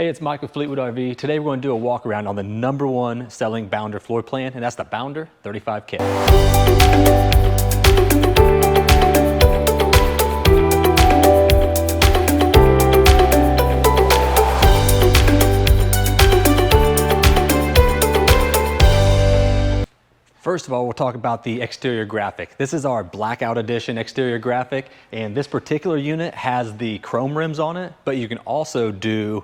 Hey, it's Mike with Fleetwood RV. Today we're going to do a walk around on the #1 selling Bounder floor plan, and that's the Bounder 35K. First of all, we'll talk about the exterior graphic. This is our blackout edition exterior graphic, and this particular unit has the chrome rims on it, but you can also do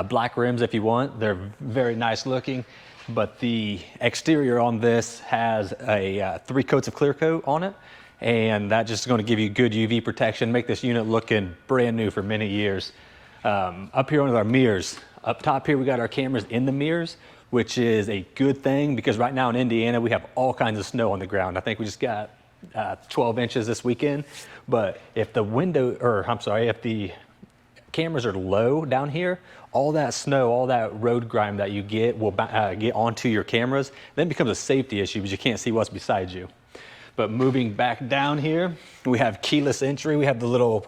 black rims if you want. They're very nice looking, but the exterior on this has a 3 coats of clear coat on it, and that just is going to give you good UV protection, make this unit looking brand new for many years. Up here under our mirrors, up top here we got our cameras in the mirrors, which is a good thing because right now in Indiana we have all kinds of snow on the ground. I think we just got 12 inches this weekend. But if the if the cameras are low down here, all that snow, all that road grime that you get will get onto your cameras. Then it becomes a safety issue because you can't see what's beside you. But moving back down here, we have keyless entry. We have the little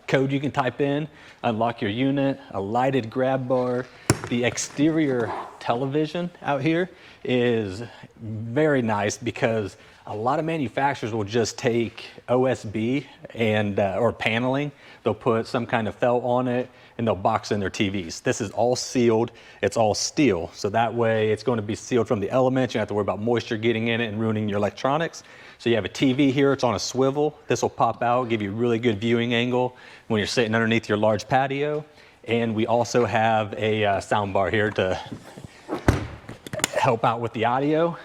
code you can type in, unlock your unit, a lighted grab bar. The exterior television out here is very nice because a lot of manufacturers will just take OSB and or paneling. They'll put some kind of felt on it and they'll box in their TVs. This is all sealed. It's all steel. So that way it's going to be sealed from the elements. You don't have to worry about moisture getting in it and ruining your electronics. So you have a TV here. It's on a swivel. This will pop out, give you a really good viewing angle when you're sitting underneath your large patio. And we also have a sound bar here to help out with the audio.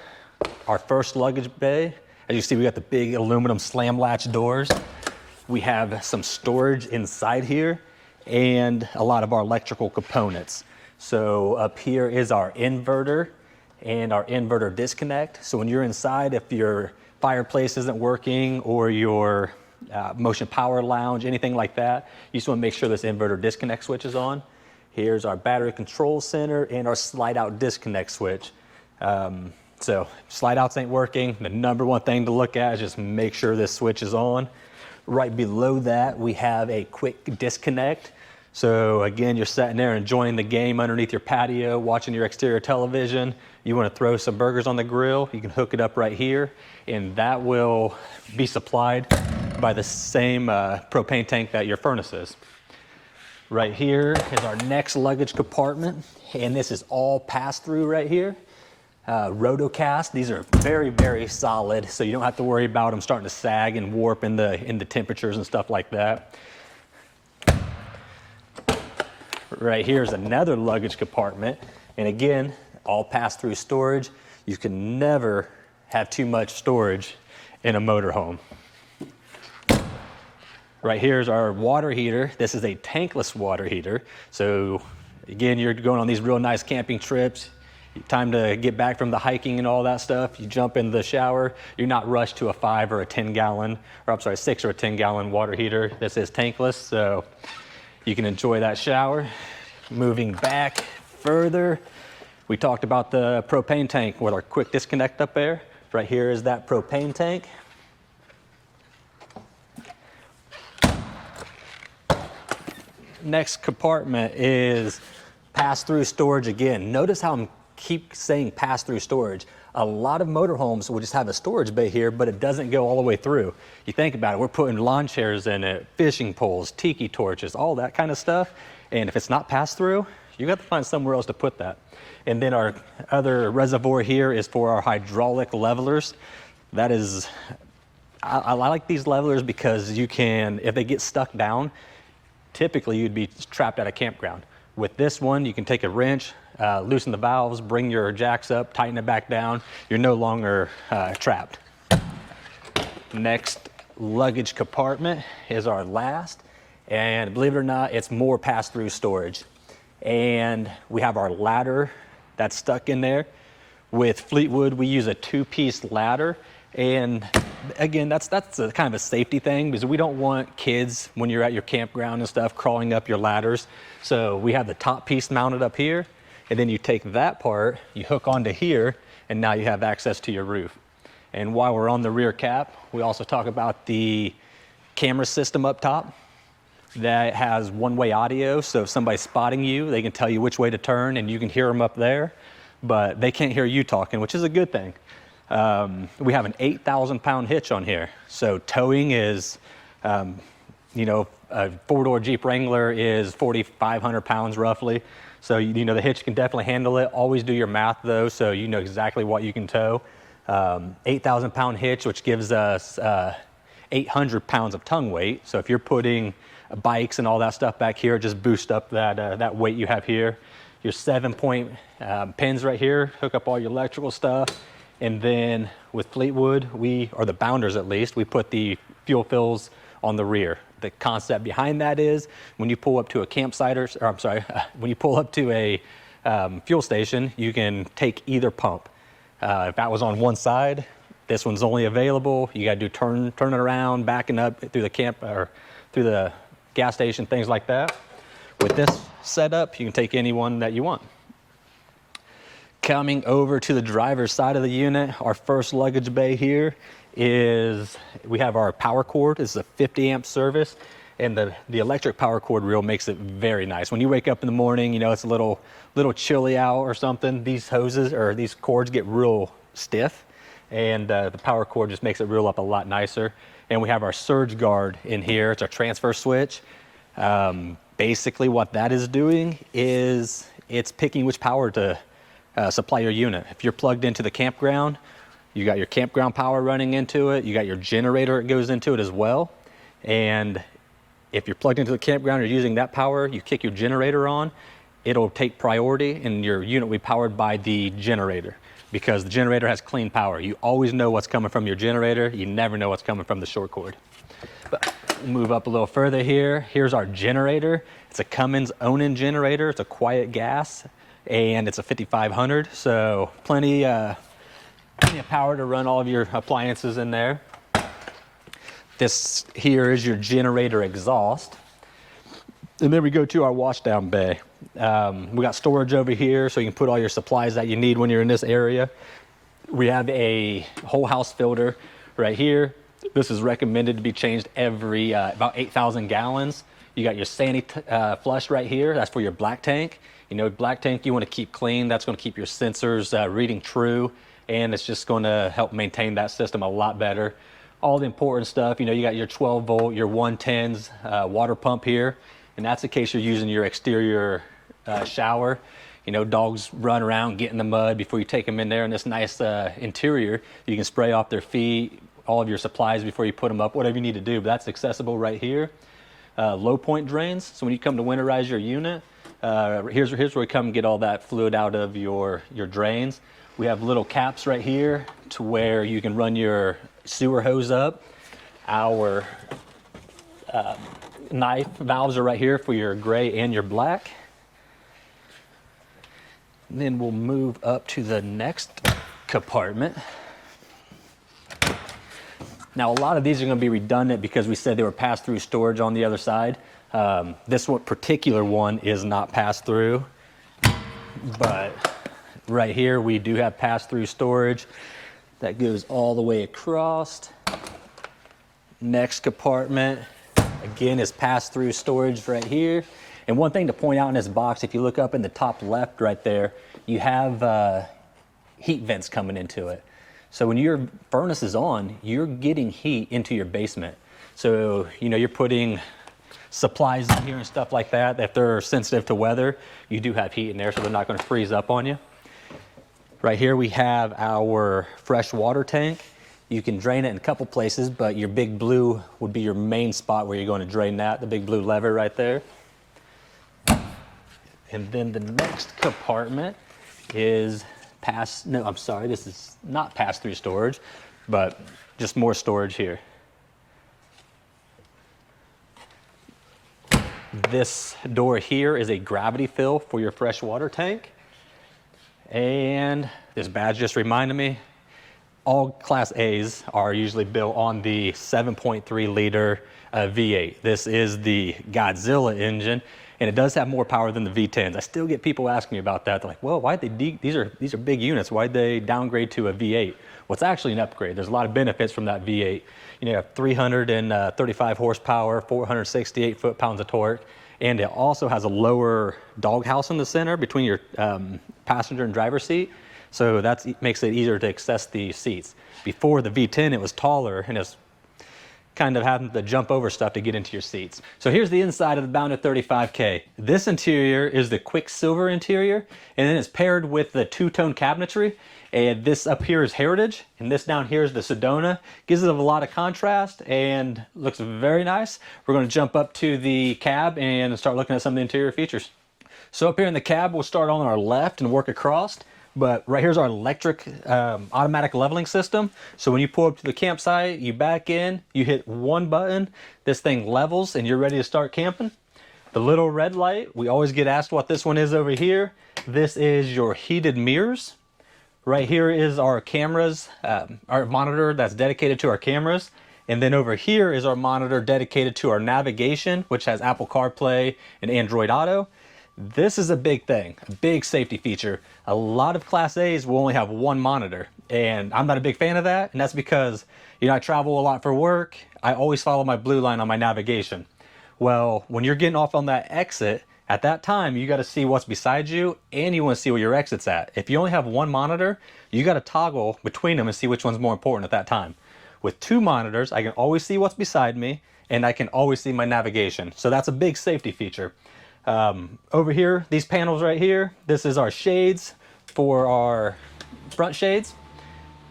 Our first luggage bay, as you see, we got the big aluminum slam latch doors. We have some storage inside here and a lot of our electrical components. So up here is our inverter and our inverter disconnect. So when you're inside, if your fireplace isn't working or your motion power lounge, anything like that, you just want to make sure this inverter disconnect switch is on. Here's our battery control center and our slide out disconnect switch. So slide outs ain't working. The #1 thing to look at is just make sure this switch is on. Right below that, we have a quick disconnect. So again, you're sitting there enjoying the game underneath your patio, watching your exterior television. You want to throw some burgers on the grill, you can hook it up right here, and that will be supplied by the same propane tank that your furnace is. Right here is our next luggage compartment, and this is all pass-through right here. Rotocast, these are very, very solid, so you don't have to worry about them starting to sag and warp in the temperatures and stuff like that. Right here is another luggage compartment, and again, all pass-through storage. You can never have too much storage in a motorhome. Right here is our water heater. This is a tankless water heater. So again, you're going on these real nice camping trips, time to get back from the hiking and all that stuff. You jump in the shower. You're not rushed to a 5 or a 10 gallon, or I'm sorry, 6 or a 10 gallon water heater. This is tankless, so you can enjoy that shower. Moving back further, we talked about the propane tank with our quick disconnect up there. Right here is that propane tank. Next compartment is pass-through storage again. Notice how I'm keep saying pass-through storage. A lot of motorhomes will just have a storage bay here, but it doesn't go all the way through. You think about it, we're putting lawn chairs in it, fishing poles, tiki torches, all that kind of stuff. And if it's not pass-through, you got to find somewhere else to put that. And then our other reservoir here is for our hydraulic levelers. That is, I like these levelers because you can, if they get stuck down, typically you'd be trapped at a campground. With this one, you can take a wrench, loosen the valves, bring your jacks up, tighten it back down. You're no longer trapped. Next luggage compartment is our last. And believe it or not, it's more pass-through storage. And we have our ladder that's stuck in there. With Fleetwood, we use a 2-piece ladder. And again, that's a kind of a safety thing because we don't want kids, when you're at your campground and stuff, crawling up your ladders. So we have the top piece mounted up here, and then you take that part, you hook onto here, and now you have access to your roof. And while we're on the rear cap, we also talk about the camera system up top. that has one-way audio, so if somebody's spotting you, they can tell you which way to turn and you can hear them up there, but they can't hear you talking, which is a good thing. We have an 8,000-pound hitch on here, so towing is, you know, a four-door Jeep Wrangler is 4,500 pounds roughly, so you know the hitch can definitely handle it. Always do your math though, so you know exactly what you can tow. 8,000-pound hitch, which gives us 800 pounds of tongue weight. So if you're putting bikes and all that stuff back here, just boost up that weight you have here. Your 7-point pins right here, hook up all your electrical stuff. And then with Fleetwood, or the Bounders at least, we put the fuel fills on the rear. The concept behind that is when you pull up to a campsite, when you pull up to a fuel station, you can take either pump. If that was on one side, this one's only available. You got to do turn it around, backing up through the through the gas station, things like that. With this setup, you can take any one that you want. Coming over to the driver's side of the unit, our first luggage bay here is, we have our power cord. This is a 50 amp service, and the electric power cord reel makes it very nice. When you wake up in the morning, you know, it's a little chilly out or something, these hoses or these cords get real stiff, and the power cord just makes it reel up a lot nicer. And we have our surge guard in here. It's our transfer switch. Basically what that is doing is it's picking which power to supply your unit. If you're plugged into the campground, you got your campground power running into it. You got your generator that goes into it as well. And if you're plugged into the campground, you're using that power, you kick your generator on, it'll take priority and your unit will be powered by the generator, because the generator has clean power. You always know what's coming from your generator. You never know what's coming from the short cord. But we'll move up a little further here. Here's our generator. It's a Cummins Onan generator. It's a quiet gas, and it's a 5500. So plenty of power to run all of your appliances in there. This here is your generator exhaust. And then we go to our washdown bay. We got storage over here, so you can put all your supplies that you need when you're in this area. We have a whole house filter right here. This is recommended to be changed every about 8,000 gallons. You got your Sandy flush right here. That's for your black tank. You know, black tank you want to keep clean. That's going to keep your sensors reading true, and it's just going to help maintain that system a lot better. All the important stuff, you know, you got your 12 volt, your 110s water pump here, and that's in case you're using your exterior shower. You know, dogs run around, get in the mud before you take them in there. In this nice interior, you can spray off their feet, all of your supplies before you put them up, whatever you need to do. But that's accessible right here. Low point drains. So when you come to winterize your unit, here's where we come and get all that fluid out of your drains. We have little caps right here to where you can run your sewer hose up. Our knife valves are right here for your gray and your black. And then we'll move up to the next compartment. Now, a lot of these are going to be redundant because we said they were pass-through storage on the other side. This particular one is not pass-through, but right here we do have pass-through storage that goes all the way across. Next compartment, again, is pass-through storage right here. And one thing to point out in this box, if you look up in the top left right there, you have heat vents coming into it. So when your furnace is on, you're getting heat into your basement. So, you know, you're putting supplies in here and stuff like that. If they're sensitive to weather, you do have heat in there, so they're not going to freeze up on you. Right here we have our fresh water tank. You can drain it in a couple places, but your big blue would be your main spot where you're going to drain that, the big blue lever right there. And then the next compartment is this is not pass-through storage, but just more storage here. This door here is a gravity fill for your fresh water tank. And this badge just reminded me, all Class A's are usually built on the 7.3 liter V8. This is the Godzilla engine, and it does have more power than the V10s. I still get people asking me about that. They're like, well, why'd they these are big units. Why'd they downgrade to a V8? Well, it's actually an upgrade. There's a lot of benefits from that V8. You have 335 horsepower, 468 foot-pounds of torque, and it also has a lower doghouse in the center between your passenger and driver seat. So that makes it easier to access the seats. Before the V10, it was taller and it's kind of having to jump over stuff to get into your seats. So here's the inside of the Bounder 35K. This interior is the Quicksilver interior, and then it's paired with the two-tone cabinetry. And this up here is Heritage, and this down here is the Sedona. Gives it a lot of contrast and looks very nice. We're going to jump up to the cab and start looking at some of the interior features. So up here in the cab, we'll start on our left and work across. But right here's our electric automatic leveling system. So when you pull up to the campsite, you back in, you hit one button, this thing levels and you're ready to start camping. The little red light, we always get asked what this one is over here. This is your heated mirrors. Right here is our cameras, our monitor that's dedicated to our cameras. And then over here is our monitor dedicated to our navigation, which has Apple CarPlay and Android Auto. This is a big thing, a big safety feature. A lot of Class A's will only have one monitor, and I'm not a big fan of that, and that's because, you know, I travel a lot for work. I always follow my blue line on my navigation. Well, when you're getting off on that exit, at that time, you got to see what's beside you, and you want to see where your exit's at. If you only have one monitor, you got to toggle between them and see which one's more important at that time. With two monitors, I can always see what's beside me, and I can always see my navigation. So that's a big safety feature. Over here, these panels right here, this is our shades for our front shades.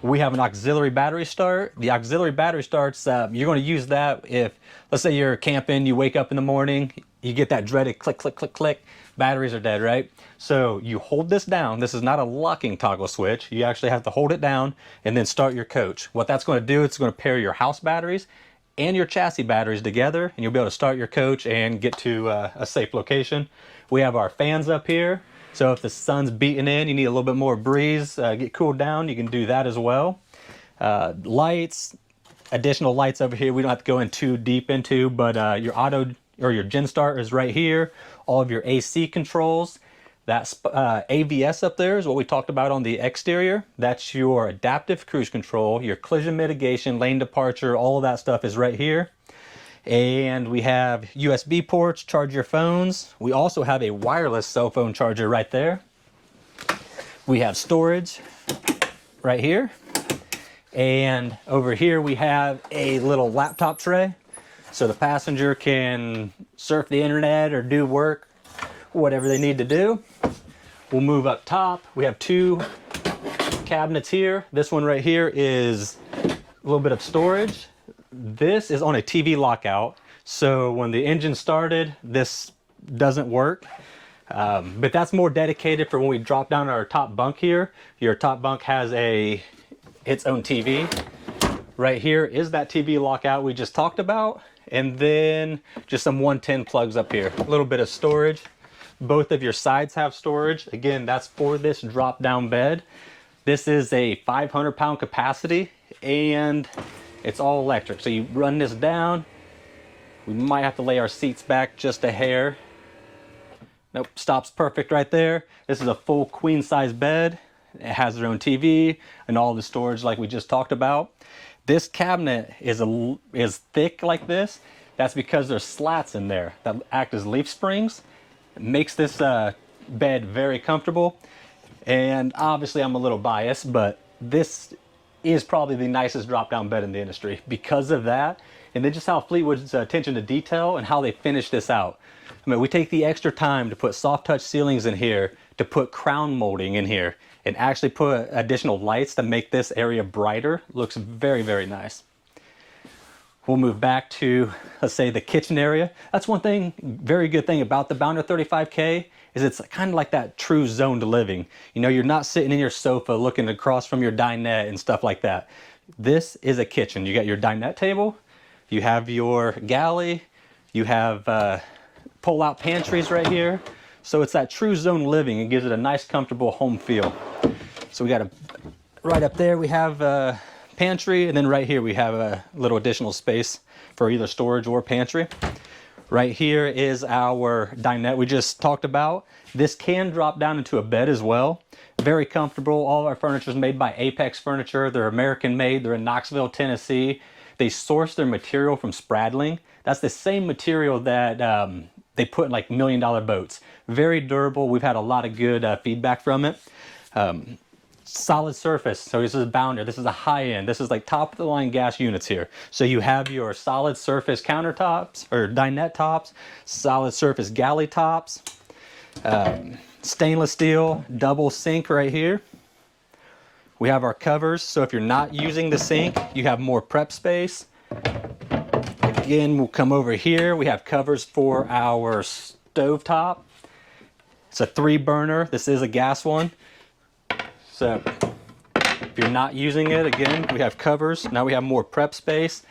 We have an auxiliary battery start. The auxiliary battery starts, you're going to use that if, let's say you're camping, you wake up in the morning, you get that dreaded click, click, click, click, batteries are dead, right? So you hold this down. This is not a locking toggle switch. You actually have to hold it down and then start your coach. What that's going to do, it's going to pair your house batteries and your chassis batteries together, and you'll be able to start your coach and get to a safe location. We have our fans up here, so if the sun's beating in, you need a little bit more breeze, get cooled down, you can do that as well. Lights, additional lights over here we don't have to go in too deep into, but your auto or your gen start is right here. All of your AC controls. That AVS up there is what we talked about on the exterior. That's your adaptive cruise control, your collision mitigation, lane departure, all of that stuff is right here. And we have USB ports, charge your phones. We also have a wireless cell phone charger right there. We have storage right here. And over here we have a little laptop tray. So the passenger can surf the internet or do work, whatever they need to do. We'll move up top. We have two cabinets here. This one right here is a little bit of storage. This is on a TV lockout. So when the engine started, this doesn't work. But that's more dedicated for when we drop down our top bunk here. Your top bunk has its own TV. Right here is that TV lockout we just talked about. And then just some 110 plugs up here. A little bit of storage. Both of your sides have storage. Again, that's for this drop down bed. This is a 500-pound capacity and it's all electric. So you run this down. We might have to lay our seats back just a hair. Nope, stops perfect right there. This is a full queen size bed. It has their own TV and all the storage like we just talked about. This cabinet is thick like this. That's because there's slats in there that act as leaf springs. It makes this bed very comfortable. And obviously I'm a little biased, but this is probably the nicest drop-down bed in the industry because of that. And then just how Fleetwood's attention to detail and how they finish this out. I mean, we take the extra time to put soft touch ceilings in here, to put crown molding in here, and actually put additional lights to make this area brighter. Looks very, very nice. We'll move back to, let's say, the kitchen area. That's one thing, very good thing about the Bounder 35K is it's kind of like that true zoned living. You know, you're not sitting in your sofa looking across from your dinette and stuff like that. This is a kitchen. You got your dinette table, you have your galley, you have pull-out pantries right here. So it's that true zone living. It gives it a nice, comfortable home feel. So we got right up there, we have a pantry, and then right here we have a little additional space for either storage or pantry. Right here is our dinette we just talked about. This can drop down into a bed as well. Very comfortable. All of our furniture is made by Apex Furniture. They're American made. They're in Knoxville, Tennessee. They source their material from Spradling. That's the same material that they put in like $1 million boats. Very durable. We've had a lot of good feedback from it. Solid surface. So this is a bounder. This is a high end. This is like top of the line gas units here. So you have your solid surface countertops or dinette tops, solid surface galley tops, stainless steel double sink right here. We have our covers. So if you're not using the sink, you have more prep space. Again, we'll come over here. We have covers for our stovetop. It's a 3 burner. This is a gas one. So if you're not using it, again, we have covers. Now we have more prep space.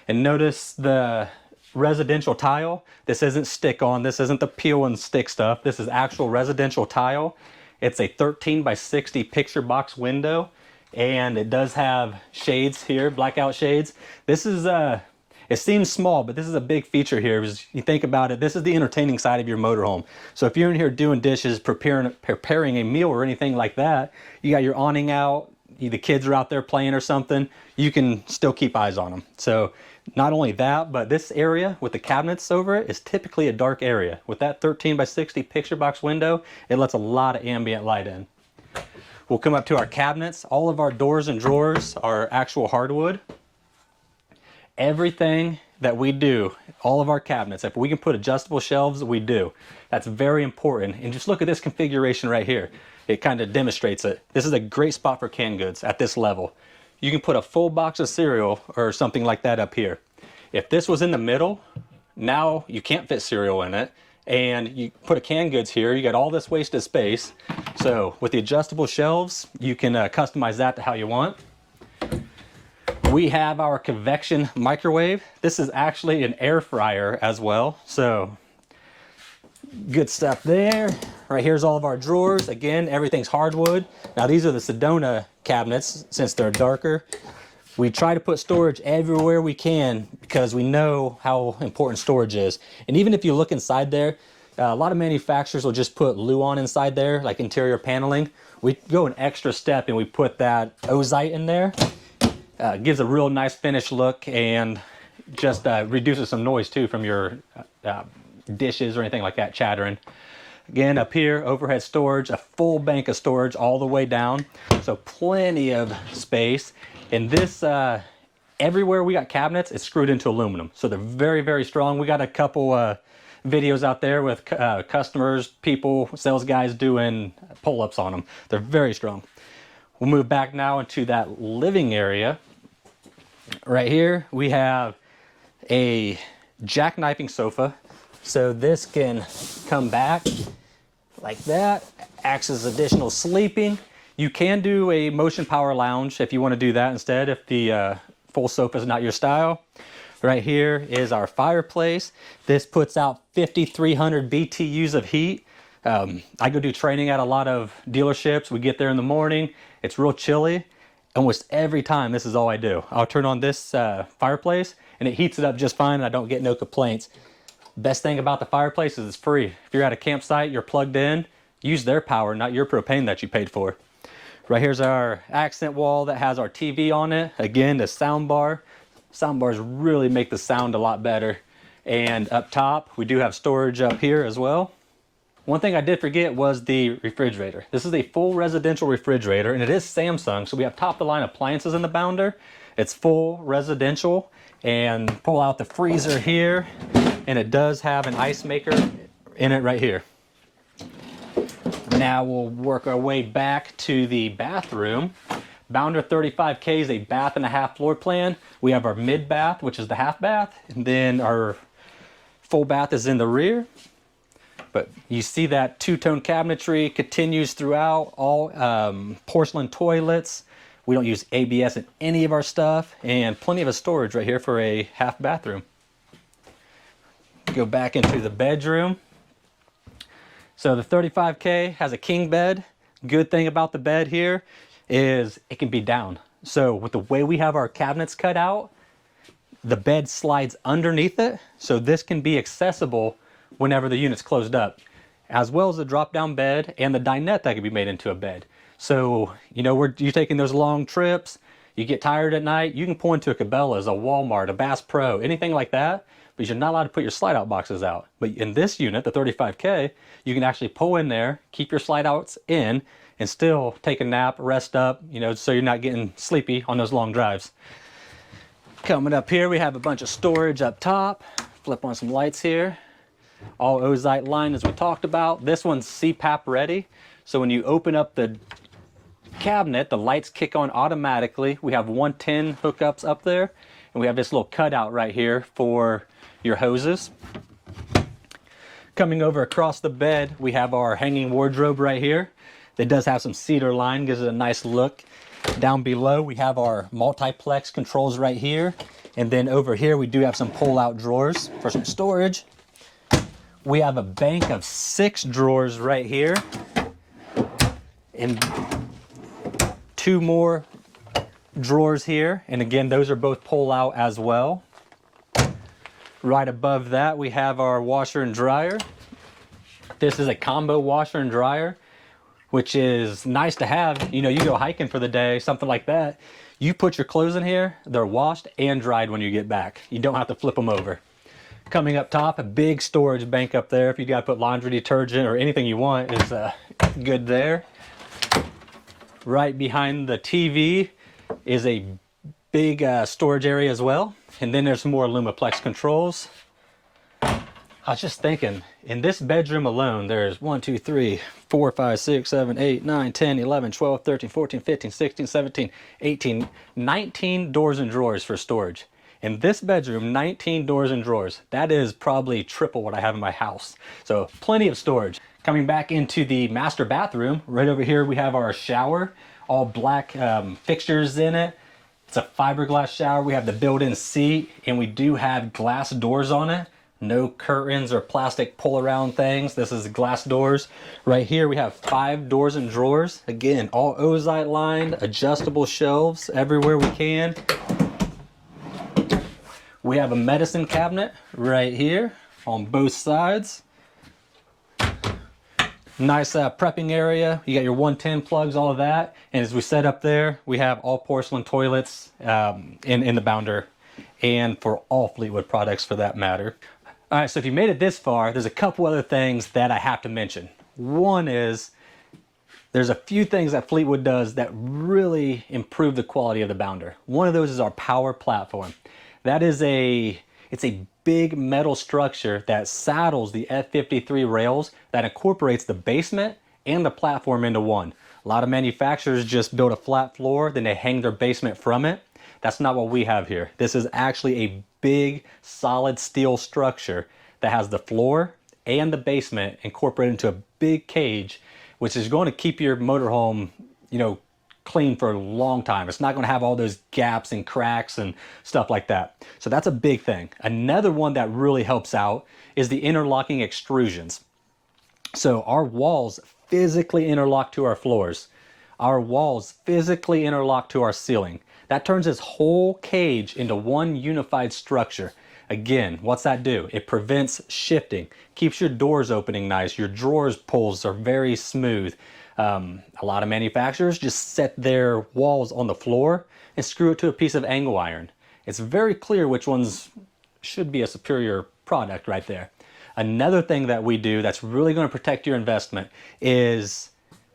And notice the residential tile. This isn't stick on. This isn't the peel and stick stuff. This is actual residential tile. It's a 13 by 60 picture box window. And it does have shades here, blackout shades. This is it seems small, but this is a big feature here. As you think about it, this is the entertaining side of your motorhome. So if you're in here doing dishes, preparing a meal or anything like that, you got your awning out, the kids are out there playing or something, you can still keep eyes on them. So not only that, but this area with the cabinets over it is typically a dark area. With that 13 by 60 picture box window, it lets a lot of ambient light in. We'll come up to our cabinets. All of our doors and drawers are actual hardwood. Everything that we do, all of our cabinets, if we can put adjustable shelves, we do. That's very important. And just look at this configuration right here. It kind of demonstrates it. This is a great spot for canned goods at this level. You can put a full box of cereal or something like that up here. If this was in the middle, now you can't fit cereal in it. And you put a canned goods here, you got all this wasted space. So with the adjustable shelves, you can customize that to how you want. We have our convection microwave. This is actually an air fryer as well. So good stuff there. Right here's all of our drawers. Again, everything's hardwood. Now these are the Sedona cabinets since they're darker. We try to put storage everywhere we can because we know how important storage is. And even if you look inside there, a lot of manufacturers will just put Luan inside there, like interior paneling. We go an extra step and we put that ozite in there. Gives a real nice finished look and just reduces some noise too from your dishes or anything like that chattering. Again, up here, overhead storage, a full bank of storage all the way down. So plenty of space. And this, everywhere we got cabinets, it's screwed into aluminum. So they're very, very strong. We got a couple videos out there with customers, people, sales guys doing pull-ups on them. They're very strong. We'll move back now into that living area. Right here, we have a jackknifing sofa. So this can come back like that, acts as additional sleeping. You can do a motion power lounge if you want to do that instead, if the full sofa is not your style. Right here is our fireplace. This puts out 5,300 BTUs of heat. I go do training at a lot of dealerships. We get there in the morning. It's real chilly. Almost every time, this is all I do. I'll turn on this fireplace and it heats it up just fine and I don't get no complaints. Best thing about the fireplace is it's free. If you're at a campsite, you're plugged in, use their power, not your propane that you paid for. Right here's our accent wall that has our TV on it. Again, the sound bar. Sound bars really make the sound a lot better. And up top, we do have storage up here as well. One thing I did forget was the refrigerator. This is a full residential refrigerator and it is Samsung. So we have top of the line appliances in the bounder. It's full residential, and pull out the freezer here. And it does have an ice maker in it right here. Now we'll work our way back to the bathroom. Bounder 35K is a bath and a half floor plan. We have our mid bath, which is the half bath, and then our full bath is in the rear. But you see that two-tone cabinetry continues throughout, all porcelain toilets. We don't use ABS in any of our stuff, and plenty of storage right here for a half bathroom. Go back into the bedroom. So the 35K has a king bed. Good thing about the bed here is it can be down. So with the way we have our cabinets cut out, the bed slides underneath it, so this can be accessible whenever the unit's closed up, as well as the drop-down bed and the dinette that can be made into a bed. So, you know, you're taking those long trips, you get tired at night, you can pull into a Cabela's, a Walmart, a Bass Pro, anything like that, but you're not allowed to put your slide-out boxes out. But in this unit, the 35K, you can actually pull in there, keep your slide-outs in, and still take a nap, rest up, you know, so you're not getting sleepy on those long drives. Coming up here, we have a bunch of storage up top. Flip on some lights here. All ozite lined as we talked about. This one's CPAP ready. So when you open up the cabinet, the lights kick on automatically. We have 110 hookups up there. And we have this little cutout right here for your hoses. Coming over across the bed, we have our hanging wardrobe right here. It does have some cedar line, gives it a nice look. Down below, we have our multiplex controls right here. And then over here, we do have some pull-out drawers for some storage. We have a bank of 6 drawers right here. And 2 more drawers here. And again, those are both pull-out as well. Right above that, we have our washer and dryer. This is a combo washer and dryer, which is nice to have. You know, you go hiking for the day, something like that. You put your clothes in here, they're washed and dried when you get back. You don't have to flip them over. Coming up top, a big storage bank up there. If you gotta put laundry detergent or anything you want is good there. Right behind the TV is a big storage area as well. And then there's some more Lumiplex controls. I was just thinking, in this bedroom alone, there's 1, 2, 3, 4, 5, 6, 7, 8, 9, 10, 11, 12, 13, 14, 15, 16, 17, 18, 19 doors and drawers for storage. In this bedroom, 19 doors and drawers. That is probably triple what I have in my house. So plenty of storage. Coming back into the master bathroom, right over here we have our shower, all black fixtures in it. It's a fiberglass shower. We have the built-in seat, and we do have glass doors on it. No curtains or plastic pull-around things. This is glass doors. Right here we have 5 doors and drawers. Again, all ozite lined, adjustable shelves everywhere we can. We have a medicine cabinet right here on both sides. Nice prepping area. You got your 110 plugs, all of that. And as we set up there, we have all porcelain toilets in the bounder, and for all Fleetwood products for that matter. All right, so if you made it this far, there's a couple other things that I have to mention. One is there's a few things that Fleetwood does that really improve the quality of the bounder. One of those is our power platform. That is it's a big metal structure that saddles the F53 rails that incorporates the basement and the platform into one. A lot of manufacturers just build a flat floor, then they hang their basement from it. That's not what we have here. This is actually a big solid steel structure that has the floor and the basement incorporated into a big cage, which is going to keep your motorhome, you know, clean for a long time. It's not going to have all those gaps and cracks and stuff like that. So that's a big thing. Another one that really helps out is the interlocking extrusions. So our walls physically interlock to our floors. Our walls physically interlock to our ceiling. That turns this whole cage into one unified structure. Again, what's that do? It prevents shifting, keeps your doors opening nice, your drawers pulls are very smooth. A lot of manufacturers just set their walls on the floor and screw it to a piece of angle iron. It's very clear which ones should be a superior product right there. Another thing that we do that's really going to protect your investment is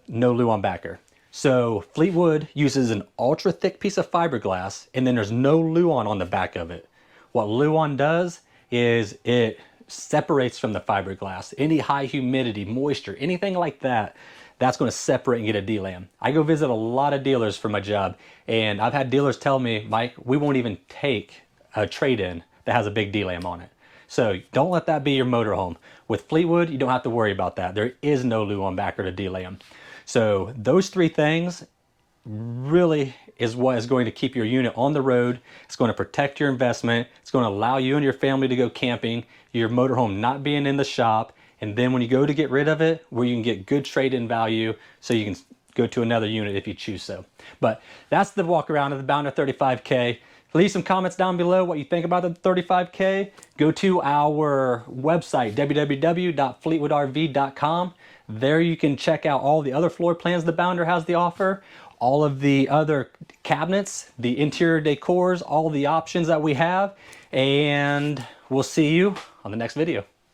no Luan backer. So Fleetwood uses an ultra thick piece of fiberglass, and then there's no Luan on the back of it. What Luan does is it separates from the fiberglass. Any high humidity, moisture, anything like that, that's going to separate and get a D-lam. I go visit a lot of dealers for my job, and I've had dealers tell me, Mike, we won't even take a trade-in that has a big D-lam on it. So don't let that be your motorhome. With Fleetwood, you don't have to worry about that. There is no Luan backer to D-lam. So those 3 things really is what is going to keep your unit on the road. It's going to protect your investment. It's going to allow you and your family to go camping, your motorhome not being in the shop, and then when you go to get rid of it, where you can get good trade-in value so you can go to another unit if you choose so. But that's the walk around of the Bounder 35K. Leave some comments down below what you think about the 35K. Go to our website, www.fleetwoodrv.com. There you can check out all the other floor plans the Bounder has to offer, all of the other cabinets, the interior decors, all the options that we have, and we'll see you on the next video.